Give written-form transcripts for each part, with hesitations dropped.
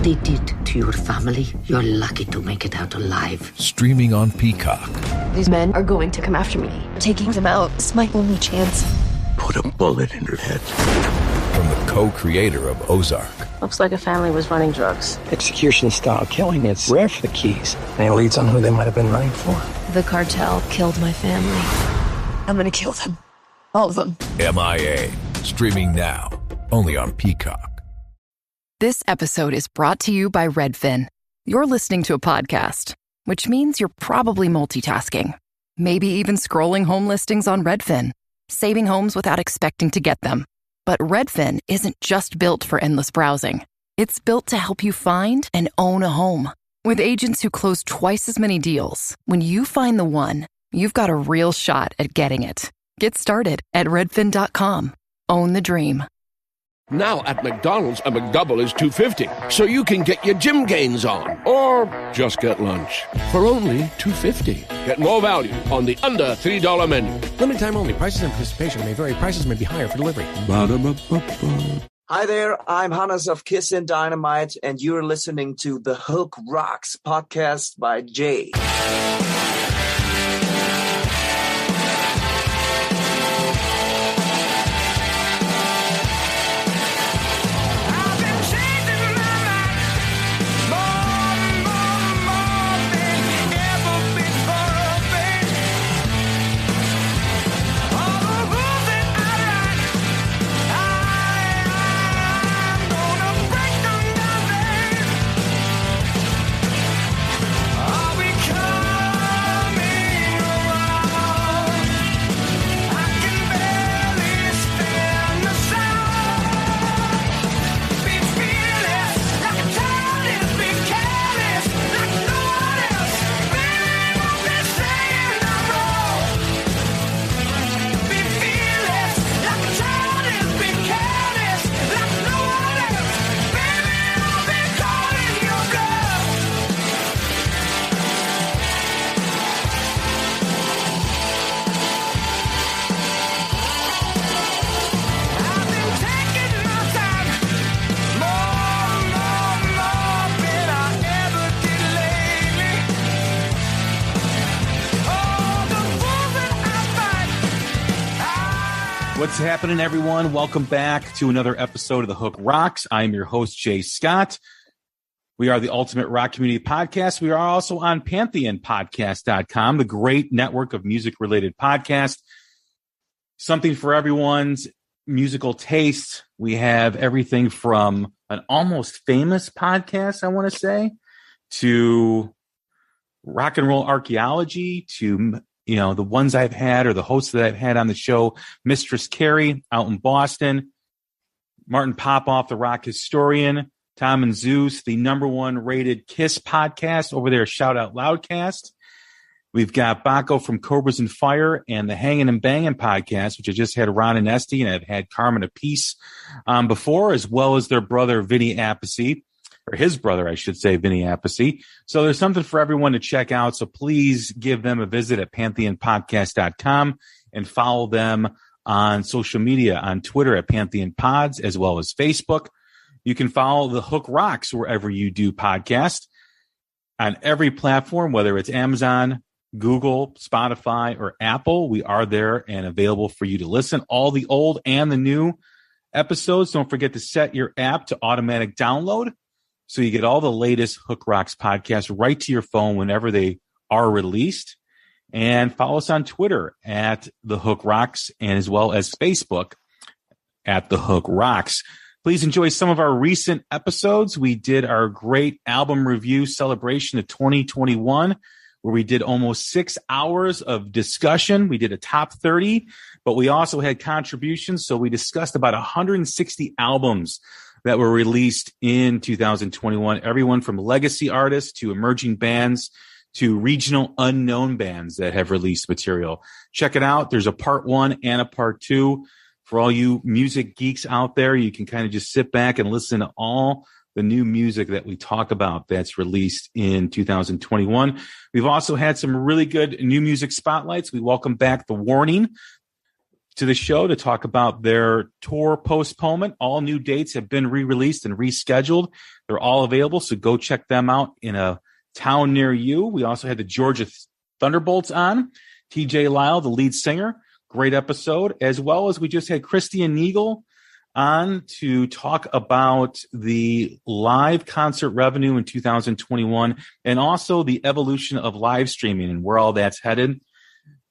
what they did to your family, you're lucky to make it out alive. Streaming on Peacock. These men are going to come after me. Taking them out is my only chance. Put a bullet in her head. From the co-creator of Ozark. Looks like a family was running drugs. Execution-style killing, it's rare for the Keys. And it leads on who they might have been running for. The cartel killed my family. I'm gonna kill them. All of them. MIA. Streaming now. Only on Peacock. This episode is brought to you by Redfin. You're listening to a podcast, which means you're probably multitasking. Maybe even scrolling home listings on Redfin. Saving homes without expecting to get them. But Redfin isn't just built for endless browsing. It's built to help you find and own a home. With agents who close twice as many deals, when you find the one, you've got a real shot at getting it. Get started at redfin.com. Own the dream. Now at McDonald's, a McDouble is $2.50, so you can get your gym gains on. Or just get lunch for only $2.50. Get more value on the under $3 menu. Limited time only. Prices and participation may vary. Prices may be higher for delivery. Ba-da-ba-ba-ba. Hi there, I'm Hannes of Kiss and Dynamite, and you're listening to The Hook Rocks podcast by Jay. What's happening, everyone? Welcome back to another episode of The Hook Rocks. I'm your host, Jay Scott. We are the ultimate rock community podcast. We are also on PantheonPodcast.com, the great network of music-related podcasts. Something for everyone's musical taste. We have everything from an almost famous podcast, I want to say, to rock and roll archaeology, to the ones I've had or the hosts that I've had on the show, Mistress Carrie out in Boston, Martin Popoff, the rock historian, Tom and Zeus, the #1 rated Kiss podcast over there, Shout Out Loudcast. We've got Baco from Cobras and Fire and the Hangin' and Bangin' podcast, which I just had Ron and Esty, and I've had Carmen Apiece before, as well as their brother, Vinny Appice. Or his brother, I should say, Vinny Appice. So there's something for everyone to check out. So please give them a visit at PantheonPodcast.com and follow them on social media, on Twitter at Pantheon Pods, as well as Facebook. You can follow The Hook Rocks wherever you do podcasts on every platform, whether it's Amazon, Google, Spotify, or Apple. We are there and available for you to listen. All the old and the new episodes. Don't forget to set your app to automatic download, so you get all the latest Hook Rocks podcasts right to your phone whenever they are released. And follow us on Twitter at The Hook Rocks, and as well as Facebook at The Hook Rocks. Please enjoy some of our recent episodes. We did our great album review celebration of 2021, where we did almost 6 hours of discussion. We did a top 30, but we also had contributions. So we discussed about 160 albums that were released in 2021, everyone from legacy artists to emerging bands to regional unknown bands that have released material. Check it out. There's a part 1 and a part 2. For all you music geeks out there, you can kind of just sit back and listen to all the new music that we talk about that's released in 2021. We've also had some really good new music spotlights. We welcome back The Warning, to the show to talk about their tour postponement. All new dates have been re-released and rescheduled. They're all available, so go check them out in a town near you. We also had the Georgia Thunderbolts on. TJ Lyle, the lead singer. Great episode. As well as we just had Christian Neagle on to talk about the live concert revenue in 2021 and also the evolution of live streaming and where all that's headed.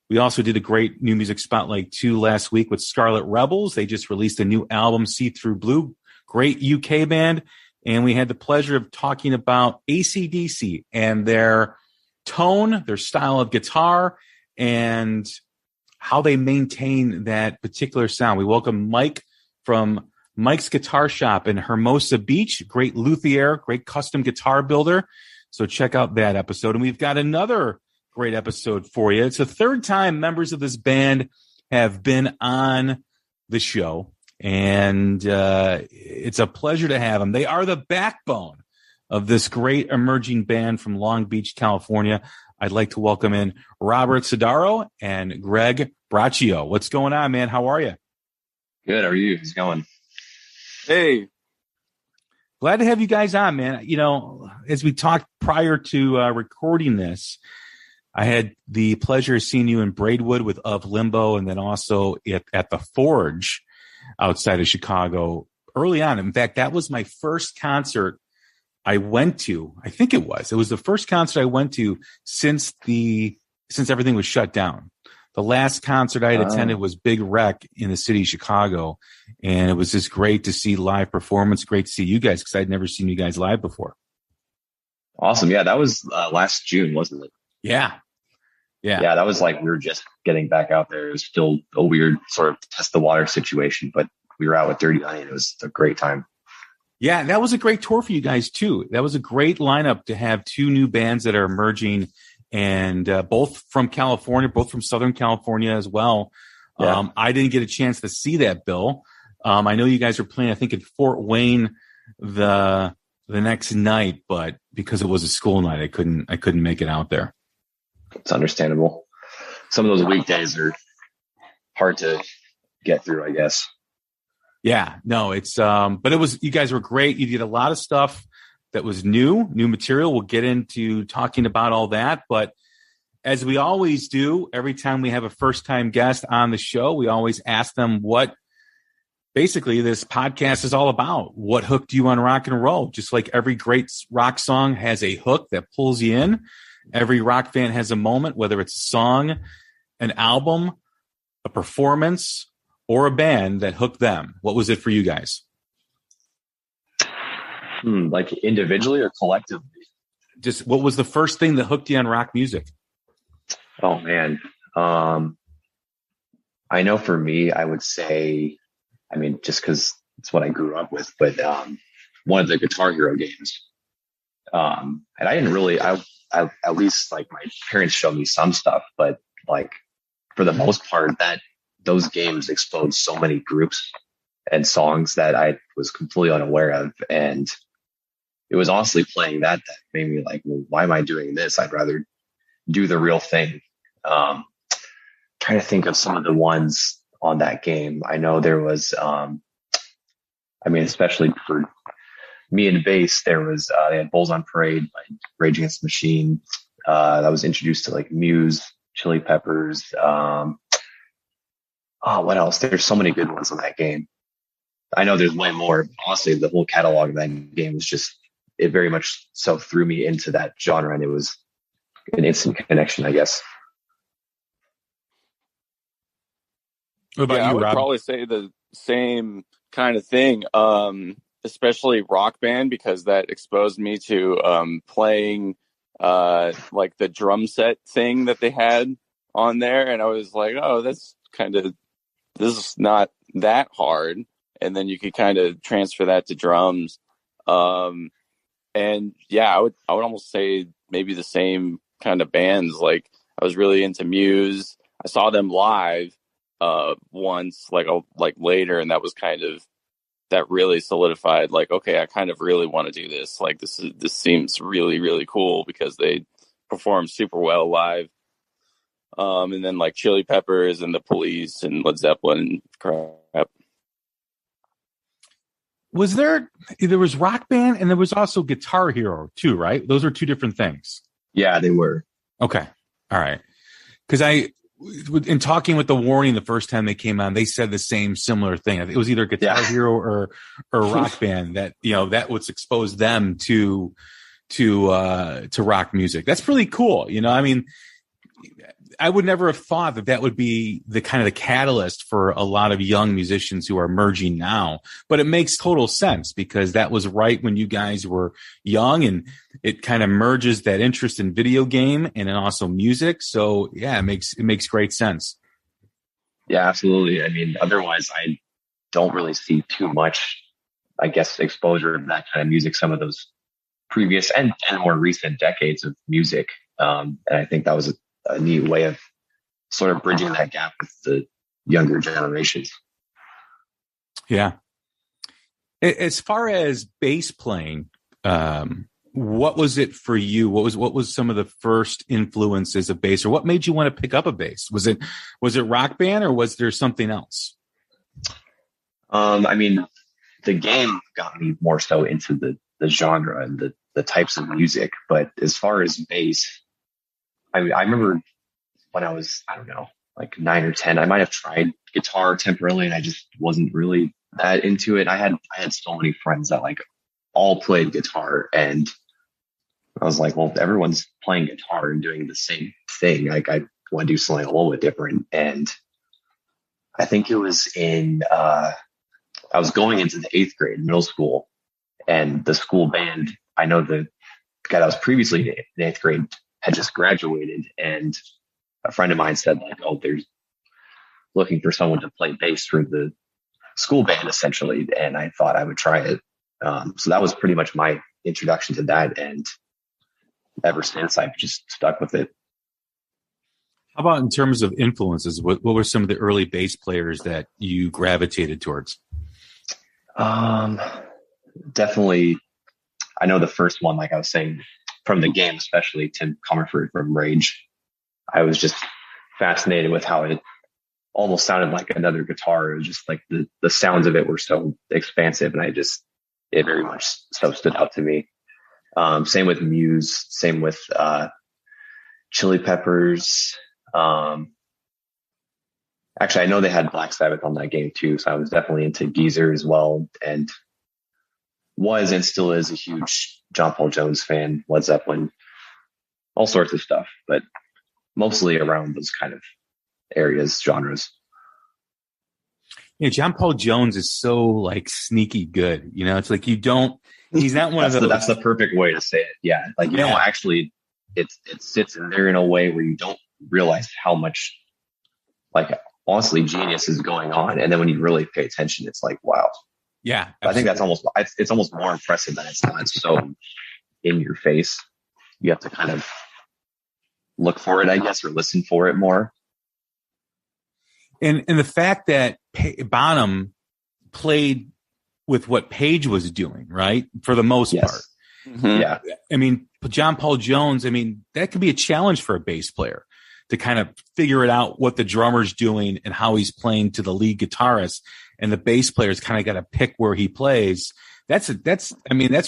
We also did a great new music spotlight 2 last week with Scarlet Rebels. They just released a new album, See Through Blue. Great UK band. And we had the pleasure of talking about AC/DC and their tone, their style of guitar, and how they maintain that particular sound. We welcome Mike from Mike's Guitar Shop in Hermosa Beach. Great luthier, great custom guitar builder. So check out that episode. And we've got another great episode for you. It's the third time members of this band have been on the show. And it's a pleasure to have them. They are the backbone of this great emerging band from Long Beach, California. I'd like to welcome in Robert Sodaro and Greg Braccio. What's going on, man? How are you? Good. How are you? How's it going? Hey. Glad to have you guys on, man. You know, as we talked prior to recording this, I had the pleasure of seeing you in Braidwood with Of Limbo and then also at the Forge outside of Chicago early on. In fact, that was my first concert I went to. I think it was the first concert I went to since everything was shut down. The last concert I had attended was Big Wreck in the city of Chicago. And it was just great to see live performance. Great to see you guys because I'd never seen you guys live before. Awesome. Yeah. That was last June, wasn't it? Yeah. Yeah. That was like, we were just getting back out there. It was still a weird sort of test the water situation, but we were out with Dirty Honey and it was a great time. Yeah. That was a great tour for you guys too. That was a great lineup to have 2 new bands that are emerging and both from California, both from Southern California as well. Yeah. I didn't get a chance to see that, Bill. I know you guys are playing, I think, in Fort Wayne the next night, but because it was a school night, I couldn't make it out there. It's understandable. Some of those weekdays are hard to get through, I guess. Yeah, no, it's but it was, you guys were great. You did a lot of stuff that was new material. We'll get into talking about all that. But as we always do, every time we have a first-time guest on the show, we always ask them what basically this podcast is all about. What hooked you on rock and roll? Just like every great rock song has a hook that pulls you in. Every rock fan has a moment, whether it's a song, an album, a performance, or a band that hooked them. What was it for you guys? Like individually or collectively? Just what was the first thing that hooked you on rock music? Oh man. I know for me, I would say, I mean, just cause it's what I grew up with, but, one of the Guitar Hero games. And I didn't really, I at least like my parents showed me some stuff, but like for the most part those games exposed so many groups and songs that I was completely unaware of. And it was honestly playing that made me like, well, why am I doing this? I'd rather do the real thing. Trying to think of some of the ones on that game. I know there was, I mean, especially for me and bass, there was, they had Bulls on Parade by Rage Against the Machine. That was introduced to like Muse, Chili Peppers. What else? There's so many good ones on that game. I know there's way more. Honestly, the whole catalog of that game was just, it very much so threw me into that genre, and it was an instant connection, I guess. What about you, I would Rob? probably say the same kind of thing, especially Rock Band, because that exposed me to playing like the drum set thing that they had on there. And I was like, oh, this is not that hard. And then you could kind of transfer that to drums. And yeah, I would almost say maybe the same kind of bands. Like I was really into Muse. I saw them live once, like later, and that was kind of, that really solidified, like, okay, I kind of really want to do this. Like this seems really, really cool because they perform super well live. and then like Chili Peppers and the Police and Led Zeppelin and crap. There was Rock Band and there was also Guitar Hero too, right? Those are two different things. Yeah, they were. Okay. All right. Because in talking with the Warning the first time they came on, they said the same similar thing. It was either Guitar Hero or Rock Band that, that was exposed them to rock music. That's really cool. I mean, I would never have thought that would be the kind of the catalyst for a lot of young musicians who are emerging now, but it makes total sense because that was right when you guys were young, and it kind of merges that interest in video game and then also music. So yeah, it makes great sense. Yeah, absolutely. I mean, otherwise I don't really see too much, I guess, exposure of that kind of music, some of those previous and more recent decades of music. And I think that was a neat way of sort of bridging that gap with the younger generations. Yeah. As far as bass playing, what was it for you? What was some of the first influences of bass, or what made you want to pick up a bass? Was it Rock Band, or was there something else? I mean, the game got me more so into the genre and the types of music, but as far as bass, I remember when I was, I don't know, like 9 or 10, I might have tried guitar temporarily and I just wasn't really that into it. I had so many friends that like all played guitar, and I was like, well, if everyone's playing guitar and doing the same thing, like I want to do something a little bit different. And I think it was I was going into the 8th grade, middle school, and the school band, I know the guy that was previously in 8th grade had just graduated, and a friend of mine said like, oh, they're looking for someone to play bass for the school band essentially. And I thought I would try it. So that was pretty much my introduction to that. And ever since I've just stuck with it. How about in terms of influences? What were some of the early bass players that you gravitated towards? Definitely. I know the first one, like I was saying, from the game, especially Tim Comerford from Rage. I was just fascinated with how it almost sounded like another guitar. It was just like the sounds of it were so expansive, and it very much so stood out to me. Same with Muse, same with Chili Peppers. Actually, I know they had Black Sabbath on that game too, so I was definitely into Geezer as well, and was and still is a huge John Paul Jones fan, Led Zeppelin, all sorts of stuff, but mostly around those kind of areas, genres. Yeah, John Paul Jones is so like sneaky good. It's like he's not one of those. That's the perfect way to say it. Yeah. Like, actually it sits in there in a way where you don't realize how much, like, honestly, genius is going on. And then when you really pay attention, it's like, wow. Yeah. I think it's almost more impressive than it's not so in your face. You have to kind of look for it, I guess, or listen for it more. And the fact that Bonham played with what Page was doing, right? For the most part. Mm-hmm. Yeah. I mean, John Paul Jones, that could be a challenge for a bass player to kind of figure it out what the drummer's doing and how he's playing to the lead guitarist. And the bass player's kind of got to pick where he plays. That's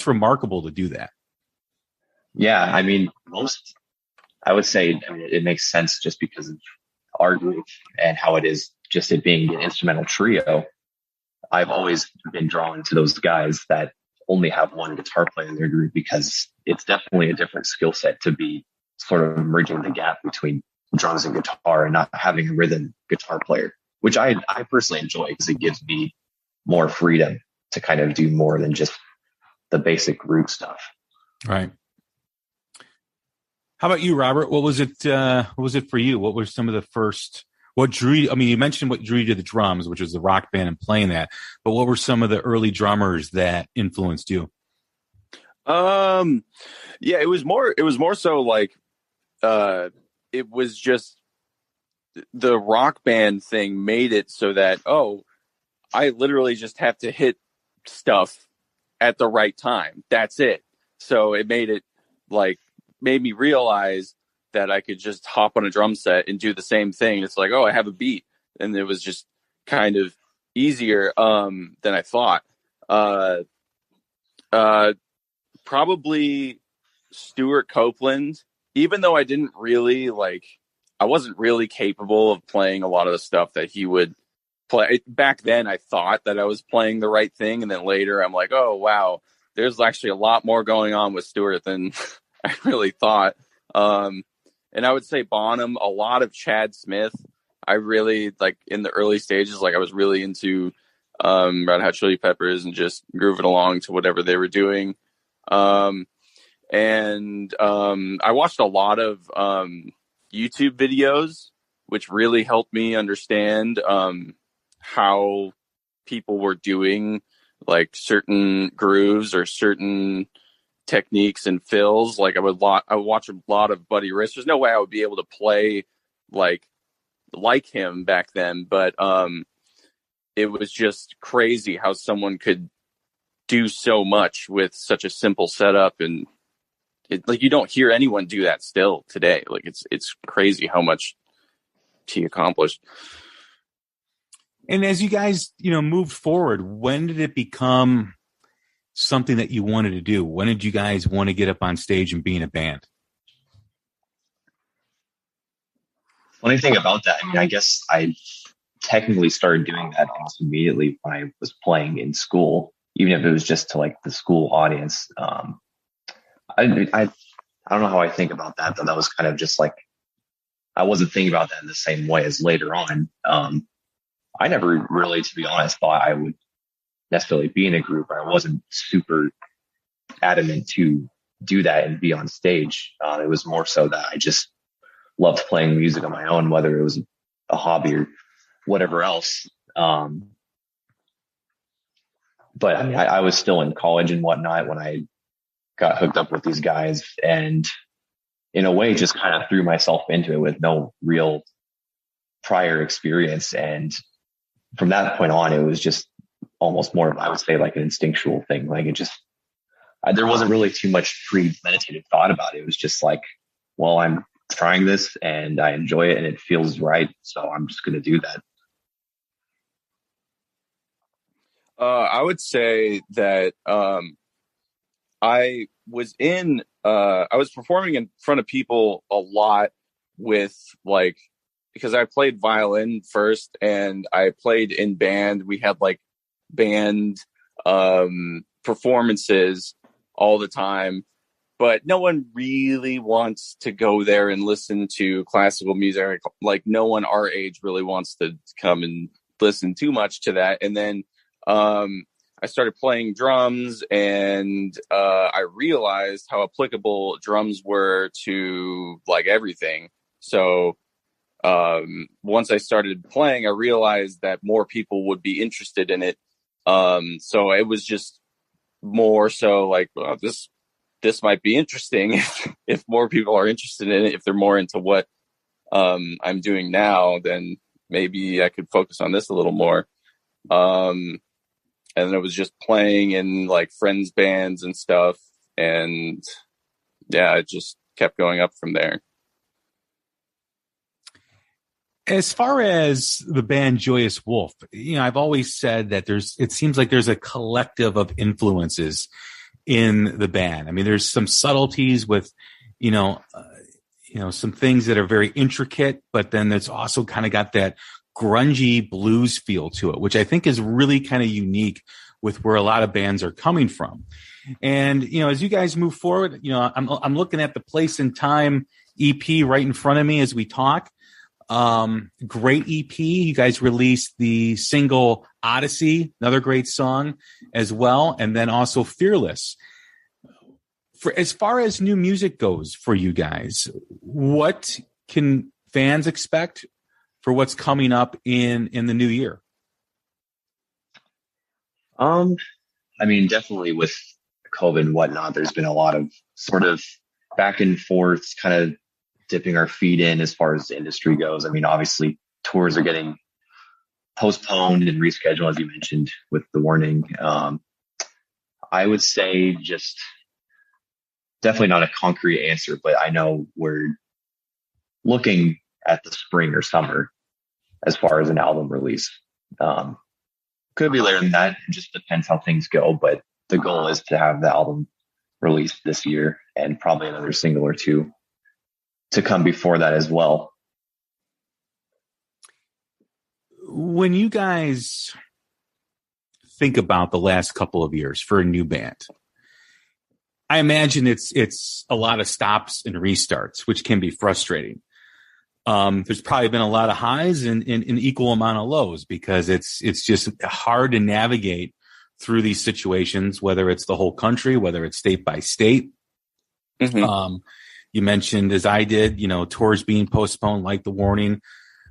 remarkable to do that. Yeah. I would say, it makes sense just because of our group and how it is, just it being an instrumental trio. I've always been drawn to those guys that only have one guitar player in their group, because it's definitely a different skill set to be sort of merging the gap between drums and guitar and not having a rhythm guitar player, which I personally enjoy because it gives me more freedom to kind of do more than just the basic root stuff. Right. How about you, Robert? What was it for you? What were some of the first, what drew you? You mentioned what drew you to the drums, which was the Rock Band and playing that, but what were some of the early drummers that influenced you? Yeah, it was more so like, it was just the Rock Band thing made it so that, I literally just have to hit stuff at the right time. That's it. So it made me realize that I could just hop on a drum set and do the same thing. It's like, oh, I have a beat. And it was just kind of easier than I thought. Probably Stuart Copeland, even though I wasn't really capable of playing a lot of the stuff that he would play. Back then, I thought that I was playing the right thing. And then later I'm like, oh, wow, there's actually a lot more going on with Stuart than I really thought. And I would say Bonham, a lot of Chad Smith. I really, like, in the early stages, like, I was really into Red Hot Chili Peppers and just grooving along to whatever they were doing. I watched a lot of YouTube videos, which really helped me understand how people were doing, like, certain grooves or certain techniques and fills. Like, I would watch a lot of Buddy Rich. There's no way I would be able to play like him back then, but it was just crazy how someone could do so much with such a simple setup. And like, you don't hear anyone do that still today. Like, it's crazy how much he accomplished. And as you guys, moved forward, when did it become something that you wanted to do? When did you guys want to get up on stage and be in a band? Funny thing about that, I mean, I guess I technically started doing that almost immediately when I was playing in school, even if it was just to, like, the school audience. I don't know how I think about that, but that was kind of just like, I wasn't thinking about that in the same way as later on. I never really, to be honest, thought I would necessarily be in a group. I wasn't super adamant to do that and be on stage. It was more so that I just loved playing music on my own, whether it was a hobby or whatever else. But I mean, I was still in college and whatnot when I got hooked up with these guys, and in a way just kind of threw myself into it with no real prior experience. And from that point on, it was just almost more of, I would say, like an instinctual thing. Like, it just, there wasn't really too much premeditated thought about it. It was just like, well, I'm trying this and I enjoy it and it feels right, so I'm just going to do that. I would say that I was performing in front of people a lot with, like, because I played violin first and I played in band. We had, like, band performances all the time, but no one really wants to go there and listen to classical music. Like, no one our age really wants to come and listen too much to that. And then I started playing drums, and I realized how applicable drums were to, like, everything. So once I started playing, I realized that more people would be interested in it. So it was just more so like, well, this might be interesting if more people are interested in it. If they're more into what I'm doing now, then maybe I could focus on this a little more. And it was just playing in, like, friends' bands and stuff. And yeah, it just kept going up from there. As far as the band Joyous Wolf, I've always said that it seems like there's a collective of influences in the band. I mean, there's some subtleties with, some things that are very intricate, but then there's also kind of got that grungy blues feel to it, which I think is really kind of unique with where a lot of bands are coming from. And, as you guys move forward, I'm looking at the Place and Time EP right in front of me as we talk. Great EP. You guys released the single Odyssey, another great song as well. And then also Fearless. As far as new music goes for you guys, what can fans expect for what's coming up in the new year? I mean, definitely with COVID and whatnot, there's been a lot of sort of back and forth, kind of dipping our feet in as far as the industry goes. I mean, obviously tours are getting postponed and rescheduled, as you mentioned, with the warning. I would say just definitely not a concrete answer, but I know we're looking at the spring or summer as far as an album release. Could be later than that. It just depends how things go. But the goal is to have the album released this year and probably another single or two to come before that as well. When you guys think about the last couple of years for a new band, I imagine it's a lot of stops and restarts, which can be frustrating. There's probably been a lot of highs and an equal amount of lows, because it's just hard to navigate through these situations, whether it's the whole country, whether it's state by state. Mm-hmm. You mentioned, as I did, tours being postponed, like The Warning.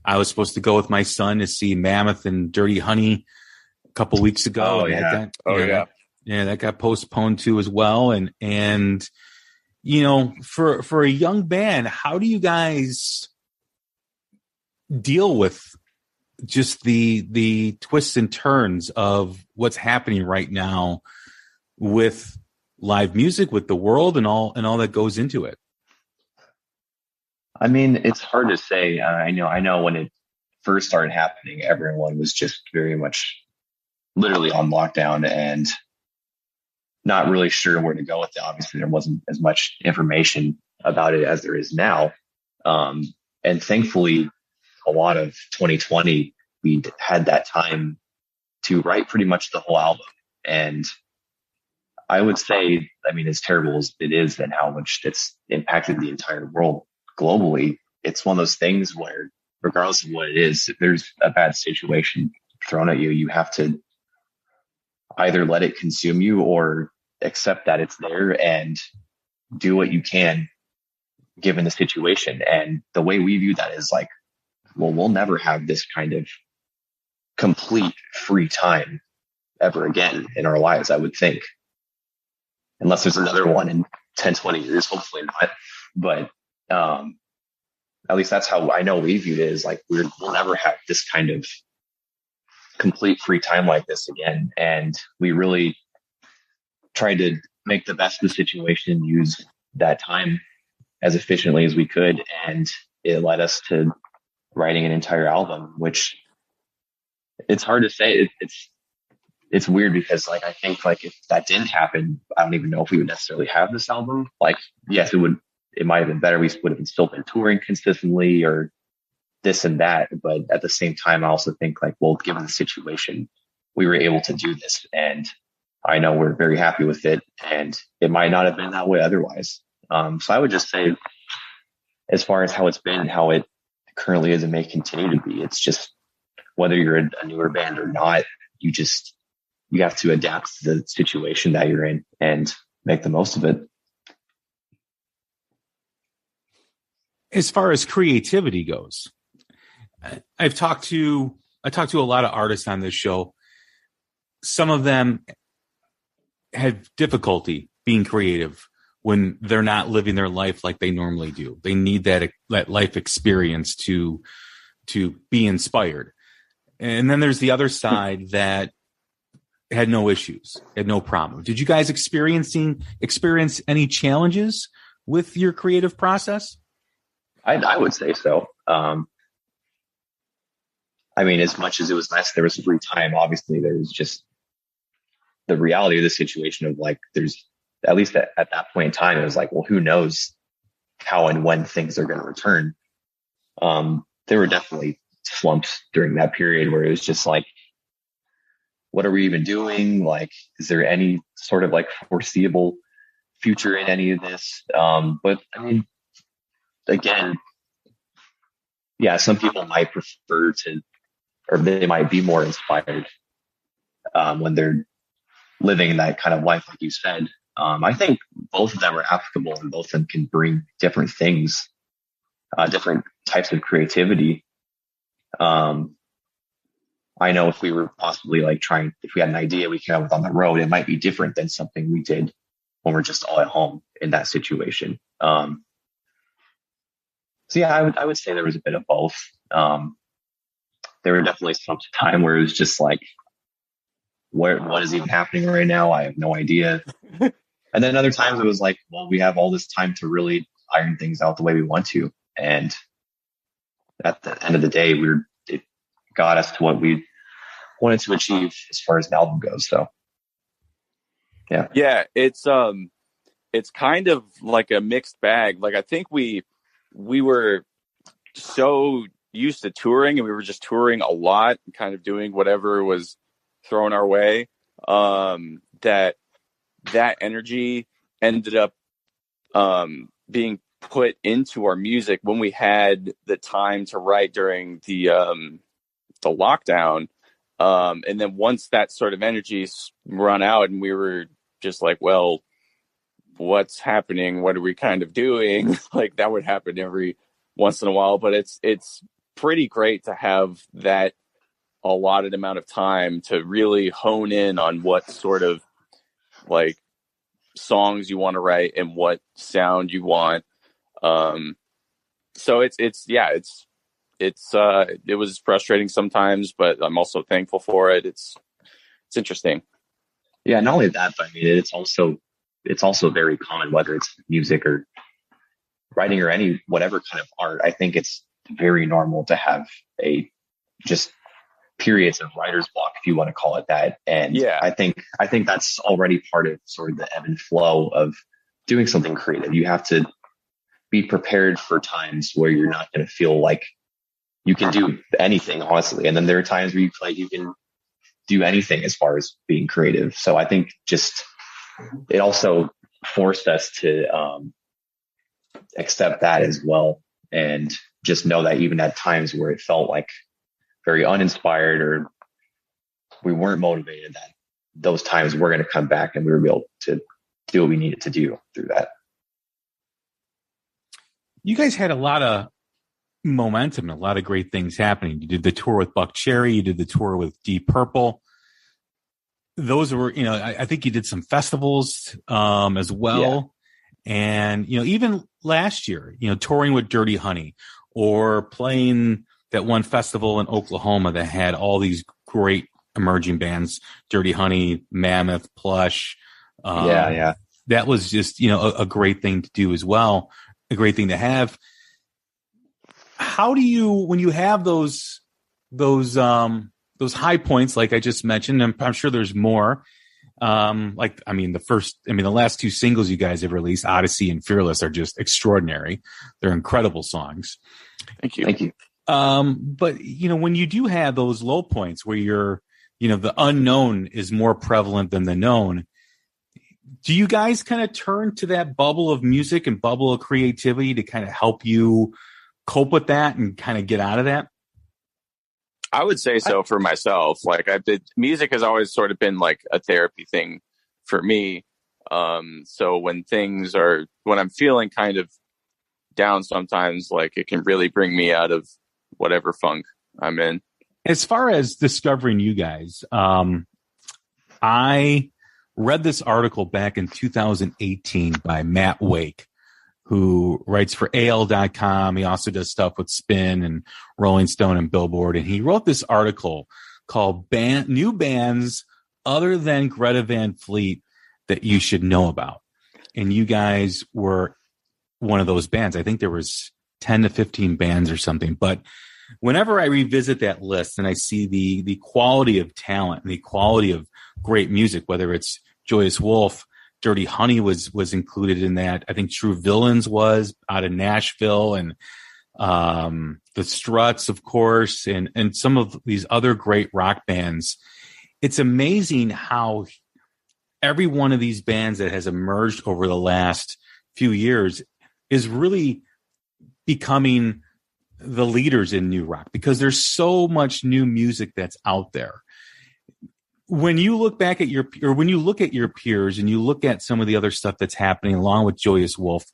I was supposed to go with my son to see Mammoth and Dirty Honey a couple weeks ago. Oh, yeah. That got postponed too as well. And for a young band, how do you guys deal with just the twists and turns of what's happening right now with live music, with the world, and all that goes into it? I mean, it's hard to say. I know when it first started happening, everyone was just very much literally on lockdown and not really sure where to go with it. Obviously, there wasn't as much information about it as there is now. And thankfully, a lot of 2020, we had that time to write pretty much the whole album. And I would say, I mean, as terrible as it is and how much it's impacted the entire world globally, it's one of those things where, regardless of what it is, if there's a bad situation thrown at you, you have to either let it consume you or accept that it's there and do what you can given the situation. And the way we view that is like, well, we'll never have this kind of complete free time ever again in our lives, I would think. Unless there's another one in 10, 20 years, hopefully not. But at least that's how I know we viewed it, is like we'll never have this kind of complete free time like this again. And we really tried to make the best of the situation, use that time as efficiently as we could. And it led us to writing an entire album, which it's hard to say. It's weird because like, I think like if that didn't happen, I don't even know if we would necessarily have this album. Like, yes, it might have been better. We would have still been touring consistently or this and that. But at the same time, I also think like, well, given the situation, we were able to do this, and I know we're very happy with it, and it might not have been that way otherwise. So I would just say, as far as how it's been, how it currently is and may continue to be, it's just whether you're a newer band or not, you have to adapt to the situation that you're in and make the most of it. As far as creativity goes, I talked to a lot of artists on this show. Some of them have difficulty being creative when they're not living their life like they normally do. They need that life experience to be inspired. And then there's the other side that had no issues, had no problem. Did you guys experience any challenges with your creative process? I would say so. I mean, as much as it was nice, there was free time. Obviously, there was just the reality of the situation of like, there's at least at that point in time, it was like, well, who knows how and when things are going to return. There were definitely slumps during that period where it was just like, what are we even doing? Like, is there any sort of like foreseeable future in any of this? But I mean, again, yeah, some people might prefer to, or they might be more inspired when they're living that kind of life, like you said. I think both of them are applicable, and both of them can bring different things, different types of creativity. I know if we were possibly like if we had an idea we came up with on the road, it might be different than something we did when we're just all at home in that situation. So yeah, I would say there was a bit of both. There were definitely some time where it was just like, what is even happening right now? I have no idea. And then other times it was like, well, we have all this time to really iron things out the way we want to. And at the end of the day, it got us to what we wanted to achieve as far as an album goes. So, yeah, it's kind of like a mixed bag. Like, I think we were so used to touring, and we were just touring a lot, and kind of doing whatever was thrown our way. That energy ended up being put into our music when we had the time to write during the lockdown. And then once that sort of energy run out, and we were just like, well, what's happening? What are we kind of doing? Like, that would happen every once in a while, but it's pretty great to have that allotted amount of time to really hone in on what sort of like songs you want to write and what sound you want. So it was frustrating sometimes, but I'm also thankful for it. It's interesting. Yeah, not only that, but I mean, it's also very common, whether it's music or writing or whatever kind of art. I think it's very normal to have just periods of writer's block, if you want to call it that. And yeah, I think that's already part of sort of the ebb and flow of doing something creative. You have to be prepared for times where you're not going to feel like you can do anything, honestly. And then there are times where you feel like you can do anything as far as being creative. So I think just it also forced us to accept that as well, and just know that even at times where it felt like very uninspired or we weren't motivated, that those times were going to come back and we were able to do what we needed to do through that. You guys had a lot of momentum and a lot of great things happening. You did the tour with Buck Cherry. You did the tour with Deep Purple. Those were, I think you did some festivals as well. Yeah. And, even last year, touring with Dirty Honey or playing that one festival in Oklahoma that had all these great emerging bands, Dirty Honey, Mammoth, Plush. Yeah. That was just, a great thing to do as well. A great thing to have. How do you, when you have those high points, like I just mentioned, and I'm sure there's more, the last two singles you guys have released, Odyssey and Fearless, are just extraordinary. They're incredible songs. Thank you. But when you do have those low points where you're, the unknown is more prevalent than the known, do you guys kind of turn to that bubble of music and bubble of creativity to kind of help you cope with that and kind of get out of that? I would say so for myself. Like, music has always sort of been like a therapy thing for me. So when I'm feeling kind of down sometimes, like, it can really bring me out of whatever funk I'm in. As far as discovering you guys, I read this article back in 2018 by Matt Wake, who writes for AL.com. He also does stuff with Spin and Rolling Stone and Billboard. And he wrote this article called New Bands Other Than Greta Van Fleet That You Should Know About. And you guys were one of those bands. I think there was 10 to 15 bands or something. But whenever I revisit that list and I see the quality of talent and the quality of great music, whether it's Joyous Wolf, Dirty Honey was included in that. I think True Villains was out of Nashville, and the Struts, of course, and some of these other great rock bands. It's amazing how every one of these bands that has emerged over the last few years is really becoming the leaders in new rock, because there's so much new music that's out there. When you look back at when you look at your peers and you look at some of the other stuff that's happening along with Joyous Wolf,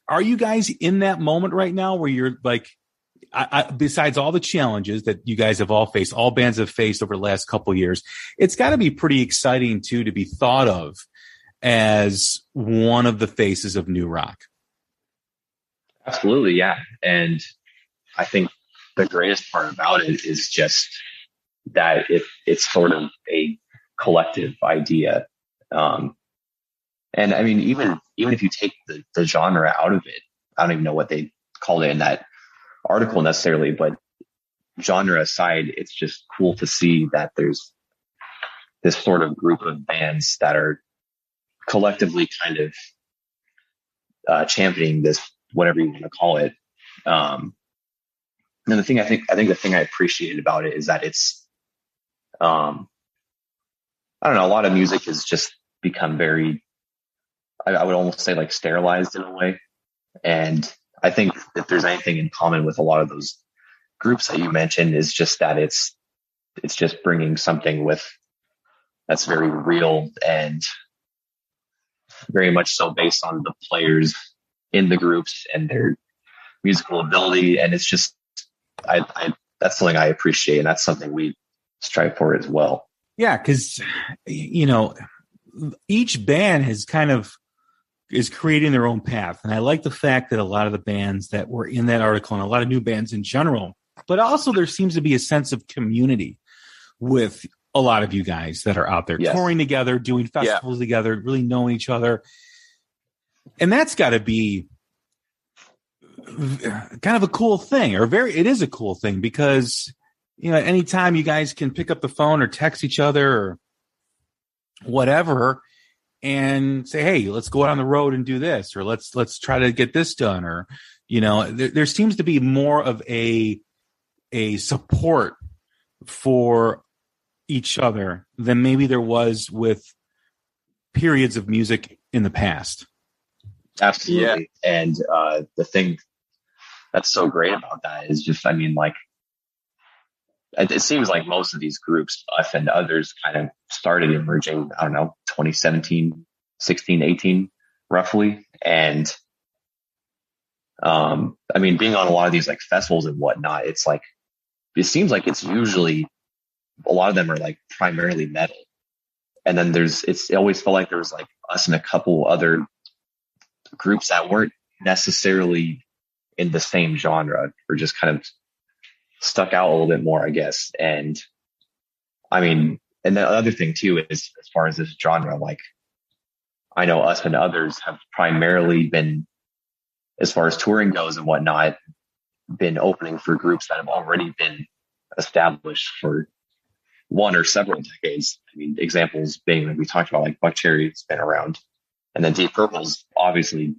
are you guys in that moment right now where you're like, besides all the challenges that you guys have all faced, all bands have faced over the last couple of years, it's got to be pretty exciting too to be thought of as one of the faces of new rock? Absolutely, yeah. And I think the greatest part about it is just that it's sort of a collective idea. And I mean, even if you take the genre out of it, I don't even know what they called it in that article necessarily, but genre aside, it's just cool to see that there's this sort of group of bands that are collectively kind of championing this, whatever you want to call it. And the thing I think the thing I appreciated about it is that it's, I don't know, a lot of music has just become very, I would almost say like sterilized in a way. And I think if there's anything in common with a lot of those groups that you mentioned is just that it's just bringing something that's very real and very much so based on the players in the groups and their musical ability. And it's just, that's something I appreciate, and that's something we strive for as well. Yeah, because, each band is creating their own path. And I like the fact that a lot of the bands that were in that article, and a lot of new bands in general, but also there seems to be a sense of community with a lot of you guys that are out there touring together, doing festivals together, really knowing each other. And that's got to be kind of a cool thing, it is a cool thing, because, anytime you guys can pick up the phone or text each other or whatever and say, hey, let's go out on the road and do this, or let's try to get this done. Or, there seems to be more of a support for each other than maybe there was with periods of music in the past. Absolutely. Yeah. And the thing that's so great about that is just, it seems like most of these groups, us and others, kind of started emerging, 2017, 16, 18, roughly. And, being on a lot of these like festivals and whatnot, it's like, it seems like it's usually, a lot of them are like primarily metal. And then it always felt like there was like us and a couple other groups that weren't necessarily in the same genre, or just kind of stuck out a little bit more, I guess. And and the other thing too is, as far as this genre, like, I know us and others have primarily been, as far as touring goes and whatnot, been opening for groups that have already been established for one or several decades. Examples being, like we talked about, like Buckcherry's been around, and then Deep Purple's obviously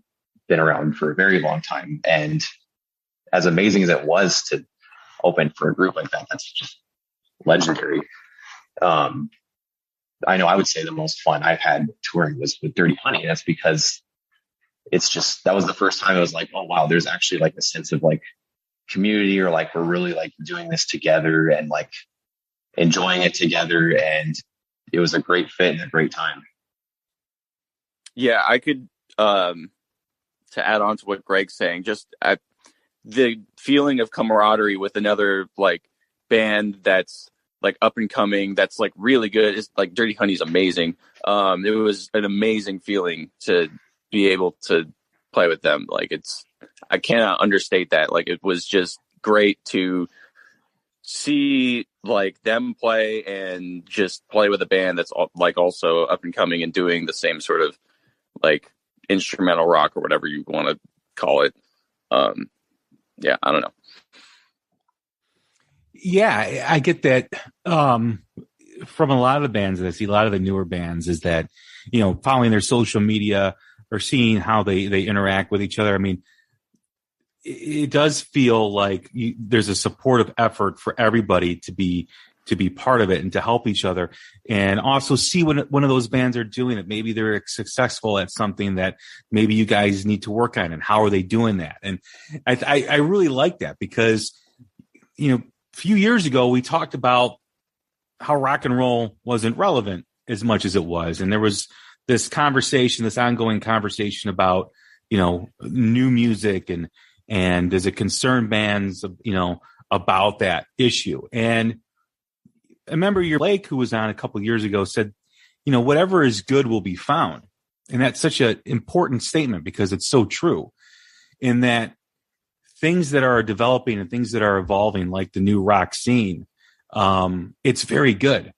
been around for a very long time. And as amazing as it was to open for a group like that, that's just legendary. I know I would say the most fun I've had touring was with Dirty Honey. That's because that was the first time I was like, oh wow, there's actually like a sense of like community, or like we're really like doing this together and like enjoying it together. And it was a great fit and a great time. Yeah, I could, to add on to what Greg's saying, just the feeling of camaraderie with another like band that's like up and coming, that's like really good. It's like Dirty Honey's amazing. It was an amazing feeling to be able to play with them. Like, I cannot understate that. Like, it was just great to see like them play and just play with a band that's like also up and coming and doing the same sort of like instrumental rock or whatever you want to call it. Yeah, I don't know. Yeah, I get that. From a lot of the bands that I see, a lot of the newer bands, is that, following their social media or seeing how they interact with each other. It does feel like there's a supportive effort for everybody to be part of it and to help each other, and also see when one of those bands are doing it. Maybe they're successful at something that maybe you guys need to work on, and how are they doing that? And I really like that, because, a few years ago we talked about how rock and roll wasn't relevant as much as it was. And there was this ongoing conversation about, new music and does it concern bands, about that issue. And I remember your Blake, who was on a couple of years ago, said, whatever is good will be found. And that's such an important statement, because it's so true, in that things that are developing and things that are evolving, like the new rock scene, it's very good.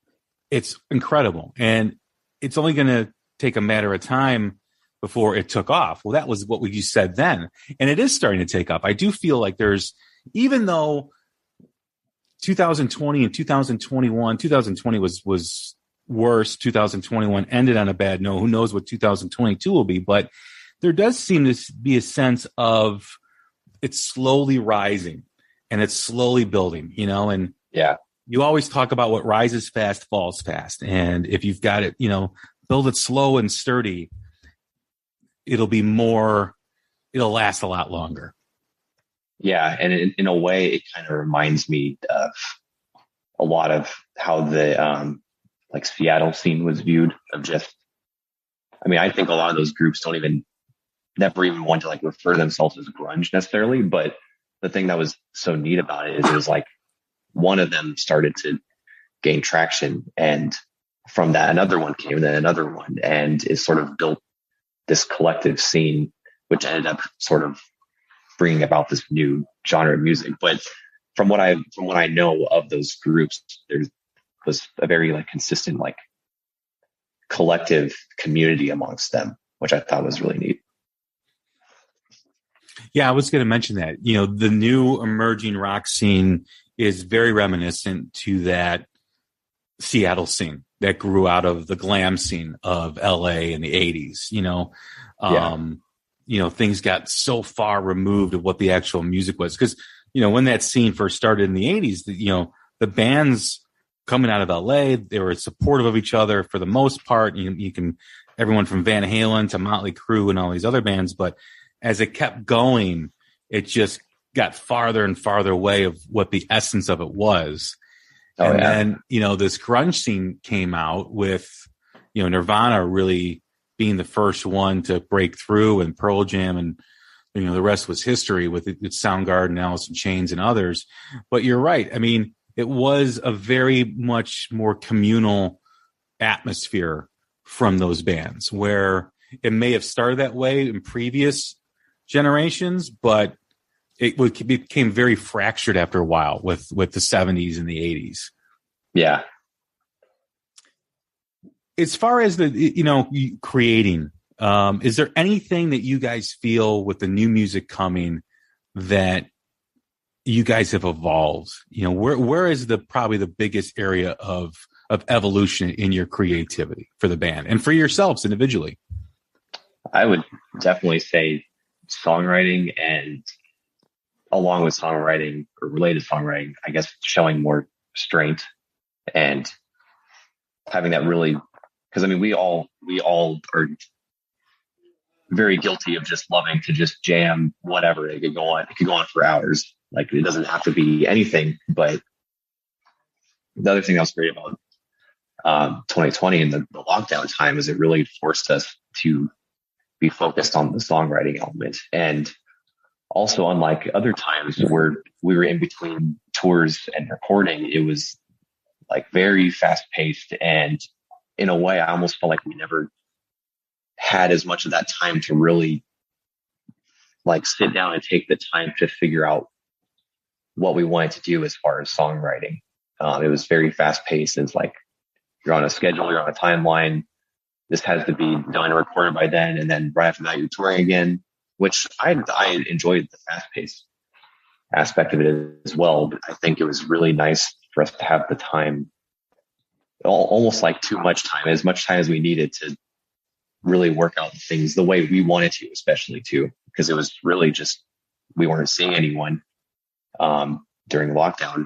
It's incredible. And it's only going to take a matter of time before it took off. Well, that was what you said then. And it is starting to take off. I do feel like there's, even though 2020 and 2020 was worse. 2021 ended on a bad note. Who knows what 2022 will be? But there does seem to be a sense of it's slowly rising and it's slowly building, you know, and yeah, you always talk about what rises fast, falls fast. And if you've got it, you know, build it slow and sturdy, it'll last a lot longer. Yeah. And in a way, it kind of reminds me of a lot of how the, like Seattle scene was viewed of just, I mean, I think a lot of those groups never even want to like refer themselves as grunge necessarily. But the thing that was so neat about it is it was like one of them started to gain traction, and from that another one came, and then another one, and it sort of built this collective scene, which ended up sort of bringing about this new genre of music. But from what I know of those groups, there was a very like consistent like collective community amongst them, which I thought was really neat. Yeah, I was going to mention that. You know, the new emerging rock scene is very reminiscent to that Seattle scene that grew out of the glam scene of LA in the 80s. You know, you know, things got so far removed of what the actual music was. Because, you know, when that scene first started in the 80s, you know, the bands coming out of LA, they were supportive of each other for the most part. You can, everyone from Van Halen to Motley Crue and all these other bands. But as it kept going, it just got farther and farther away of what the essence of it was. Then, you know, this grunge scene came out with, you know, Nirvana really being the first one to break through, and Pearl Jam, and, you know, the rest was history with Soundgarden, Alice in Chains, and others. But you're right. I mean, it was a very much more communal atmosphere from those bands, where it may have started that way in previous generations, but it became very fractured after a while with the 70s and the 80s. Yeah. As far as the, you know, creating, is there anything that you guys feel with the new music coming that you guys have evolved? You know, where is probably the biggest area of evolution in your creativity for the band and for yourselves individually? I would definitely say songwriting, and along with songwriting or related songwriting, I guess showing more strength and having that really, because I mean, we all are very guilty of just loving to just jam whatever. It could go on for hours. Like, it doesn't have to be anything. But the other thing that was great about 2020 and the lockdown time is it really forced us to be focused on the songwriting element. And also, unlike other times where we were in between tours and recording, it was like very fast paced. And in a way, I almost felt like we never had as much of that time to really like sit down and take the time to figure out what we wanted to do as far as songwriting. It was very fast paced. It's like, you're on a schedule, you're on a timeline. This has to be done and recorded by then. And then right after that, you're touring again, which I enjoyed the fast paced aspect of it as well. But I think it was really nice for us to have the time, almost like too much time as we needed to really work out things the way we wanted to, especially too, because it was really just, we weren't seeing anyone during lockdown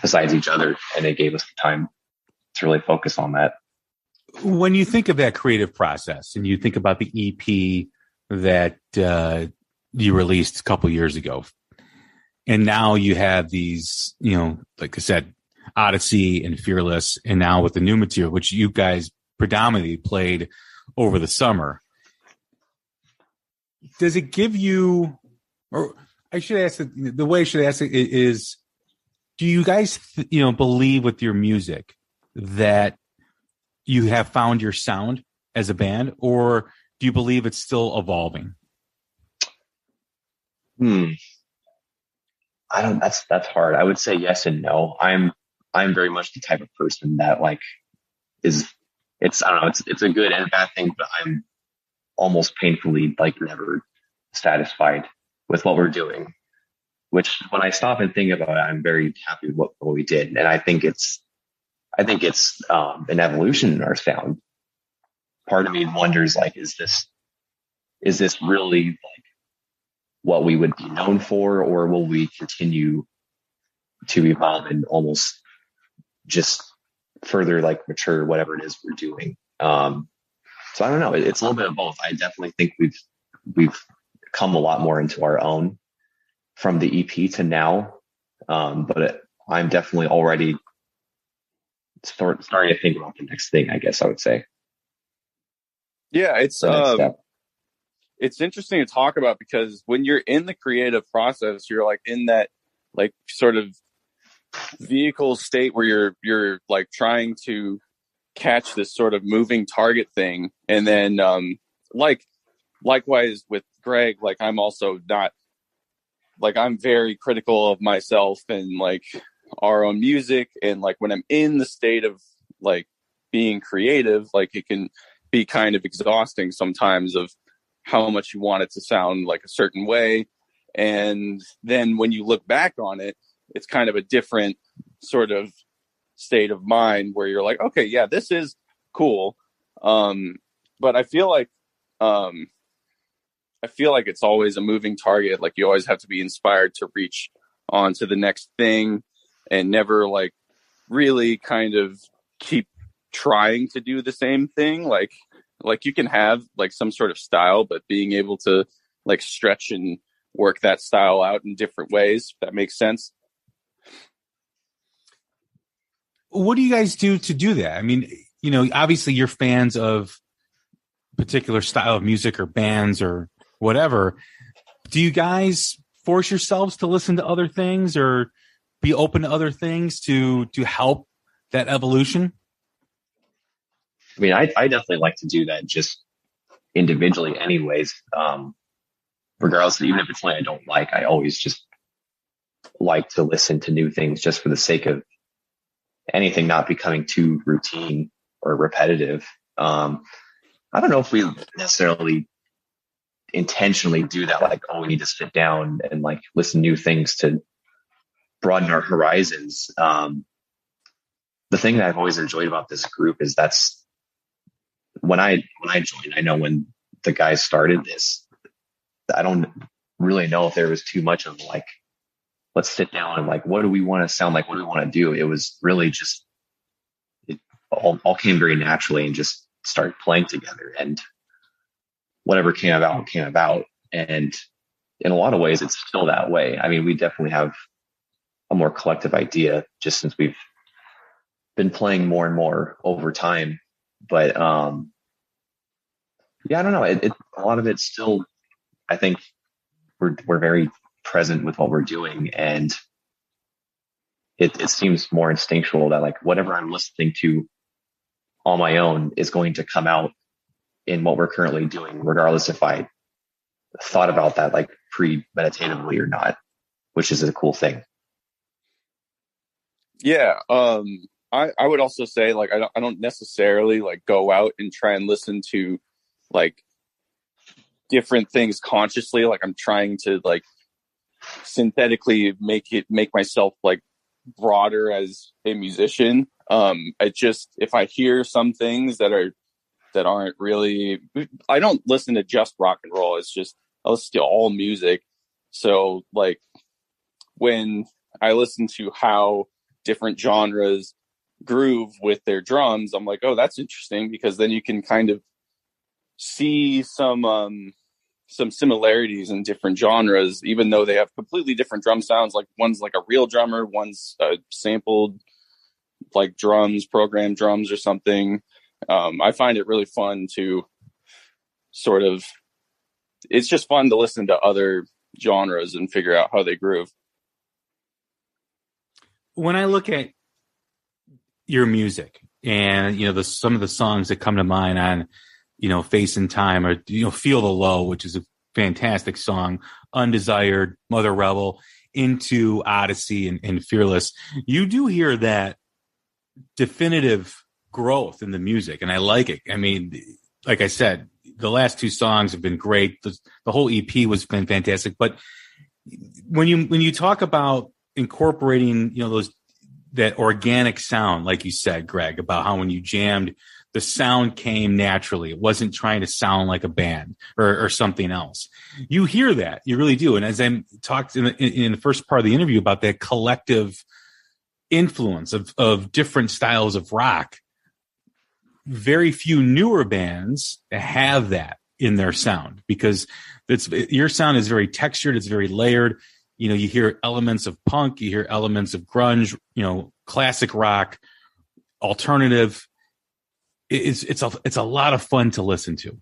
besides each other. And it gave us the time to really focus on that. When you think of that creative process and you think about the EP that you released a couple years ago, and now you have these, you know, like I said, Odyssey and Fearless, and now with the new material, which you guys predominantly played over the summer, does it give you, or I should ask it, the way I should ask it is, do you guys, you know, believe with your music that you have found your sound as a band, or do you believe it's still evolving? That's hard. I would say yes and no. I'm very much the type of person that like it's a good and bad thing, but I'm almost painfully like never satisfied with what we're doing. which when I stop and think about it, I'm very happy with what we did. And I think it's an evolution in our sound. Part of me wonders, like, is this really like what we would be known for, or will we continue to evolve and almost just further like mature whatever it is we're doing? So I don't know. It's a little bit of both. I definitely think we've come a lot more into our own from the EP to now. But I'm definitely already starting to think about the next thing, I guess I would say. Yeah, it's interesting to talk about, because when you're in the creative process, you're like in that like sort of vehicle state where you're like trying to catch this sort of moving target thing. And then likewise with Greg, like I'm also not like, I'm very critical of myself and like our own music. And like when I'm in the state of like being creative, like it can be kind of exhausting sometimes of how much you want it to sound like a certain way. And then when you look back on it, it's kind of a different sort of state of mind where you're like, okay, yeah, this is cool. But I feel like it's always a moving target. Like you always have to be inspired to reach on to the next thing and never like really kind of keep trying to do the same thing. Like you can have like some sort of style, but being able to like stretch and work that style out in different ways, if that makes sense. What do you guys do to do that? I mean, you know, obviously you're fans of particular style of music or bands or whatever. Do you guys force yourselves to listen to other things or be open to other things to help that evolution? I mean, I definitely like to do that just individually anyways. Regardless, even if it's something I don't like, I always just like to listen to new things just for the sake of anything not becoming too routine or repetitive. I don't know if we necessarily intentionally do that. Like, oh, we need to sit down and like listen to new things to broaden our horizons. The thing that I've always enjoyed about this group is that's when I joined, I know when the guys started this, I don't really know if there was too much of like, let's sit down and like, what do we want to sound like? What do we want to do? It was really just, it all came very naturally and just started playing together, and whatever came about. And in a lot of ways, it's still that way. I mean, we definitely have a more collective idea just since we've been playing more and more over time. But, yeah, I don't know. A lot of it's still, I think we're very present with what we're doing, and it seems more instinctual that like whatever I'm listening to on my own is going to come out in what we're currently doing, regardless if I thought about that like premeditatively or not, which is a cool thing. Yeah. I would also say like, I don't necessarily like go out and try and listen to like different things consciously. Like I'm trying to like synthetically make myself like broader as a musician. If I hear some things that aren't really, I don't listen to just rock and roll. It's just, I listen to all music. So like when I listen to how different genres groove with their drums, I'm like, oh, that's interesting, because then you can kind of see some similarities in different genres, even though they have completely different drum sounds. Like one's like a real drummer, one's sampled like drums, programmed drums or something. I find it really fun to sort of, it's just fun to listen to other genres and figure out how they groove. When I look at your music and, you know, some of the songs that come to mind on, you know, Face in Time, or, you know, Feel the Low, which is a fantastic song, Undesired, Mother Rebel, Into, Odyssey, and Fearless, you do hear that definitive growth in the music, and I like it. I mean, like I said, the last two songs have been great. The whole EP was been fantastic, but when you talk about incorporating, that organic sound, like you said, Greg, about how when you jammed, the sound came naturally. It wasn't trying to sound like a band or something else. You hear that, you really do. And as I talked in the first part of the interview about that collective influence of different styles of rock, very few newer bands have that in their sound, because your sound is very textured, it's very layered. You hear elements of punk, you hear elements of grunge, classic rock, alternative. It's a lot of fun to listen to.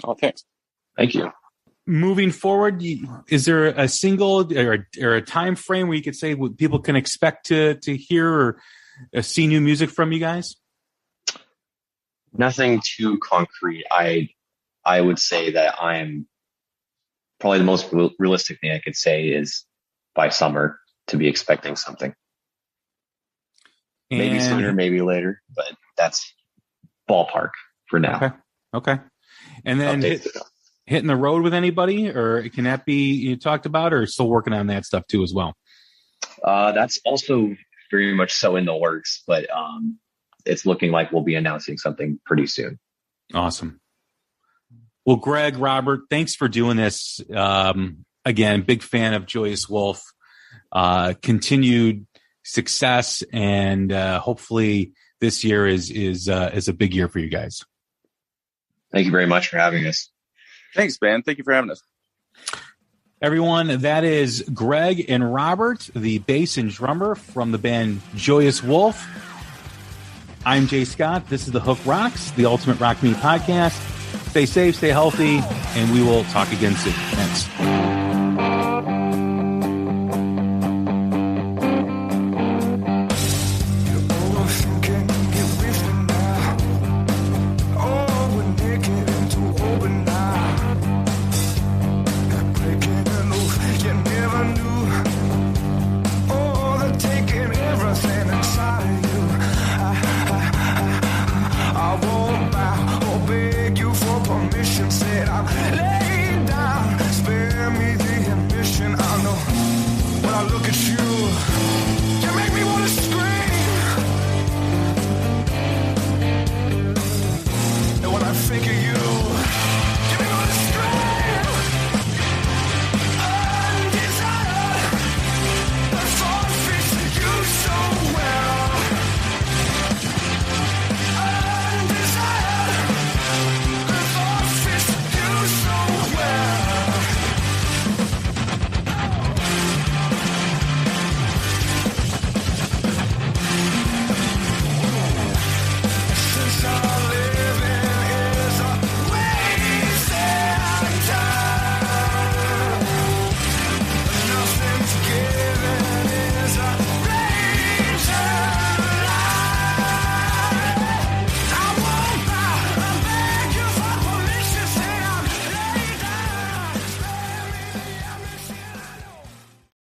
Oh, thanks. Thank you. Moving forward, is there a single or a time frame where you could say what people can expect to hear or see new music from you guys? Nothing too concrete. I would say that I'm probably the most realistic thing I could say is by summer to be expecting something. Maybe sooner, maybe later, but that's ballpark for now. Okay. And then hitting the road with anybody, or can that be you talked about, or still working on that stuff too as well? That's also very much so in the works, but it's looking like we'll be announcing something pretty soon. Awesome. Well, Greg, Robert, thanks for doing this. Again, big fan of Joyous Wolf. Continued success, and hopefully this year is a big year for you guys. Thank you very much for having us. Thanks, man. Thank you for having us. Everyone, that is Greg and Robert, the bass and drummer from the band Joyous Wolf. I'm Jay Scott. This is The Hook Rocks, the Ultimate Rock Community Podcast. Stay safe, stay healthy, and we will talk again soon. Thanks.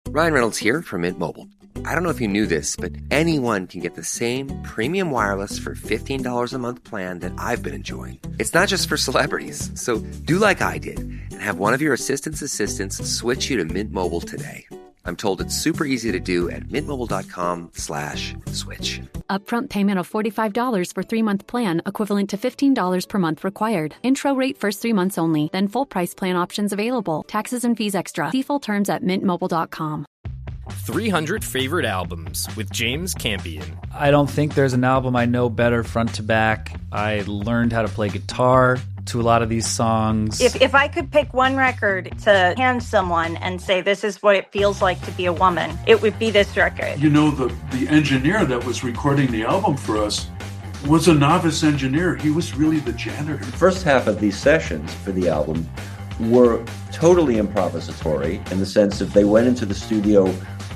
Ryan Reynolds here from Mint Mobile. I don't know if you knew this, but anyone can get the same premium wireless for $15 a month plan that I've been enjoying. It's not just for celebrities. So do like I did and have one of your assistants switch you to Mint Mobile today. I'm told it's super easy to do at mintmobile.com/switch. Upfront payment of $45 for 3-month plan, equivalent to $15 per month required. Intro rate first 3 months only, then full price plan options available. Taxes and fees extra. See full terms at mintmobile.com. 300 Favorite Albums with James Campion. I don't think there's an album I know better front to back. I learned how to play guitar to a lot of these songs. If I could pick one record to hand someone and say this is what it feels like to be a woman, it would be this record. You know, the engineer that was recording the album for us was a novice engineer. He was really the janitor. The first half of these sessions for the album were totally improvisatory in the sense that they went into the studio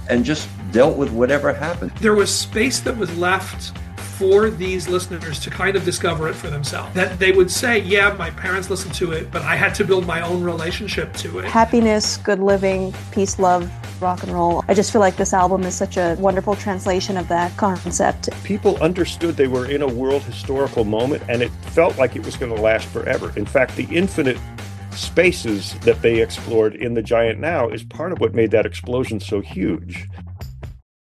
and just dealt with whatever happened. There was space that was left for these listeners to kind of discover it for themselves. That they would say, yeah, my parents listened to it, but I had to build my own relationship to it. Happiness, good living, peace, love, rock and roll. I just feel like this album is such a wonderful translation of that concept. People understood they were in a world historical moment, and it felt like it was going to last forever. In fact, the infinite spaces that they explored in The Giant Now is part of what made that explosion so huge.